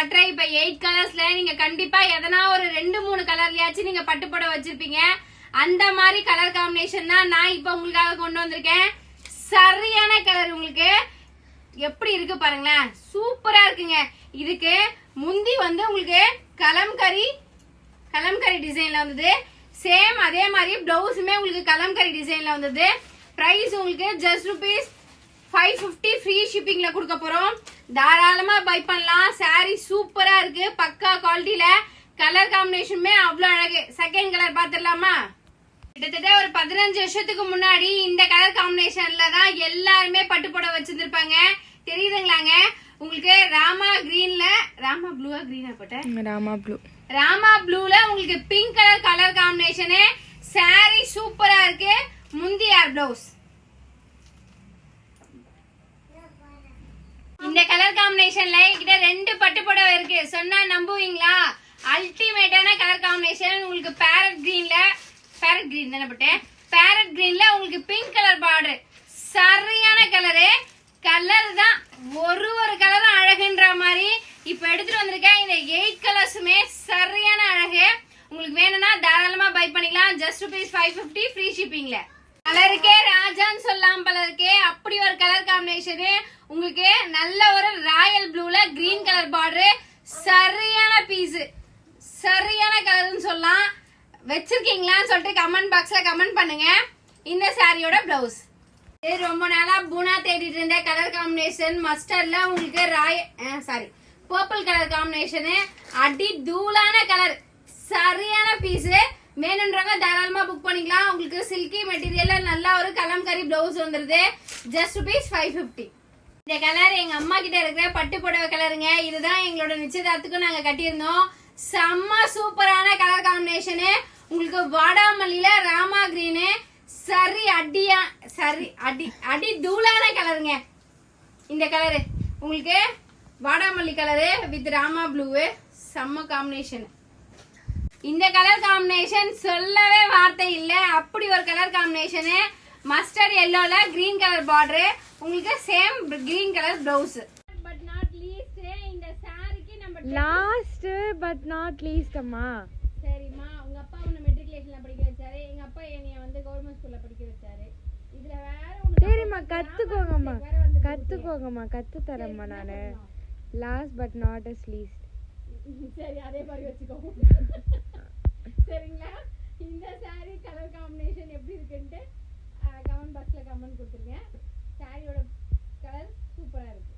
காட்டுறேன். இப்ப 8 கலர்ஸ்ல நீங்க கண்டிப்பா எதனா ஒரு 2-3 கலர்லயாச்சும் நீங்க பட்டுப்புடவை வச்சிருப்பீங்க. அந்த மாதிரி கலர் காம்பினேஷன் தான் நான் இப்ப உங்களுக்காக கொண்டு வந்திருக்கேன். சரியான கலர். உங்களுக்கு எப்படி இருக்கு பாருங்களேன், சூப்பரா இருக்குங்க. இதுக்கு முந்தி வந்து உங்களுக்கு கலம்கரி டிசைன்ல வந்தது. சேம் அதே மாதிரி பிளவுஸுமே உங்களுக்கு கலம்கரி டிசைன்ல வந்தது. பிரைஸ் உங்களுக்கு ஜஸ்ட் ₹550 ஃப்ரீ ஷிப்பிங்ல கொடுக்க போறோம். தாராளமா பை பண்ணலாம். சாரி சூப்பரா இருக்கு, பக்கா குவாலிட்டியில. கலர் காம்பினேஷனுமே அவ்வளவு அழகு. செகண்ட் கலர் பாத்துடலாமா? கிட்டத்தட்ட ஒரு 15 வருஷத்துக்கு முன்னாடி இந்த கலர் காம்பினேஷன்ல தான் எல்லாருமே பட்டுப்புடவை வச்சிருந்திருப்பாங்க. தெரியுதுங்களாங்க உங்களுக்கு? ராமா கிரீன்ல, ராமா ப்ளூவா கிரீனா போட்டேன், ராமா ப்ளூல உங்களுக்கு பிங்க் கலர் காம்பினேஷனு. சாரி சூப்பரா இருக்கு. முந்தியார் பிளவுஸ். இந்த கலர் காம்பினேஷன்ல என்கிட்ட 2 பட்டுப்புடவை இருக்கு. சொன்னா நம்புவீங்களா? அல்டிமேட்டான கலர் காம்பினேஷன். உங்களுக்கு பேரட் கிரீன் தானே போட்டேன். பேரட் கிரீன்ல உங்களுக்கு பிங்க் கலர் பார்டர். சரியான கலரு. கலர் தான் ஒரு கலரும் அழகுன்ற மாதிரி இப்ப எடுத்துட்டு வந்திருக்கேன். இந்த 8 கலர்ஸுமே சரியான அழகு. உங்களுக்கு வேணும்னா தாராளமா பை பண்ணிக்கலாம். Just ₹550 free ஷிப்பிங்ல. கலருக்கே ராஜான்னு சொல்லலாம் பலருக்கே. அப்படி ஒரு கலர் காம்பினேஷன். உங்களுக்கு நல்ல ஒரு ராயல் ப்ளூல கிரீன் கலர் பார்டர். சரியான பீஸ், சரியான கலர்னு சொல்லலாம். வச்சிருக்கீங்களான்னு சொல்லிட்டு கமெண்ட் பாக்ஸ்ல கமெண்ட் பண்ணுங்க. இந்த சாரியோட பிளவுஸ். ரொம்ப நாளா பூனா தேடிட்டு இருந்த கலர் காம்பினேஷன். மஸ்டர்ட்ல உங்களுக்கு பர்பிள் கலர் காம்பினேஷன். அடி தூளான கலர். சரியான பீஸ். வேணுன்றவங்க தாராளமா புக் பண்ணிக்கலாம். உங்களுக்கு சில்கி மெட்டீரியல்ல நல்ல ஒரு கலம்கரி பிளவுஸ் வந்துருது. ஜஸ்ட் ₹550. இந்த கலர் எங்க அம்மா கிட்ட இருக்கிற பட்டு புடவை கலருங்க. இதுதான் எங்களோட நிச்சயதார்த்துக்கும் நாங்க கட்டியிருந்தோம். செம்ம சூப்பரான கலர் காம்பினேஷன். உங்களுக்கு வாடாமல்லியில ராமா கிரீனு. அடி தூளான கலருங்க. இந்த கலரு உங்களுக்கு வாடாமல்லி கலரு வித் ராமா ப்ளூ. செம்ம காம்பினேஷன். இந்த கலர் காம்பினேஷன் சொல்லவே வார்த்தை இல்ல. அப்படி ஒரு கலர் காம்பினேஷன். மஸ்டர்ட் எல்லோல கிரீன் கலர் பார்டர். உங்களுக்கு same green colour blouse. But not least இந்த சாரிக்கு நம்ம லாஸ்ட் பட் நாட் லீஸ்ட் அம்மா. சரிம்மா, உங்க அப்பா உன்னை மெட்ரிகுலேஷன்ல படிக்க வச்சாரு. எங்க அப்பா என்னைய வந்து கவர்மெண்ட் ஸ்கூல்ல படிக்க வச்சாரு. இதுல வேற ஒண்ணு. சரிம்மா கத்துக்கோங்கம்மா கத்து தரேம்மா நானு. Last but not is least. சரி, அதே மாதிரி வச்சுக்கோ. சரிங்களா? இந்த சாரி கலர் காம்பினேஷன் எப்படி இருக்குன்ட்டு கமெண்ட் பாக்ஸ்ல கமெண்ட் கொடுத்துருங்க. சாரியோட கலர் சூப்பரா இருக்கு.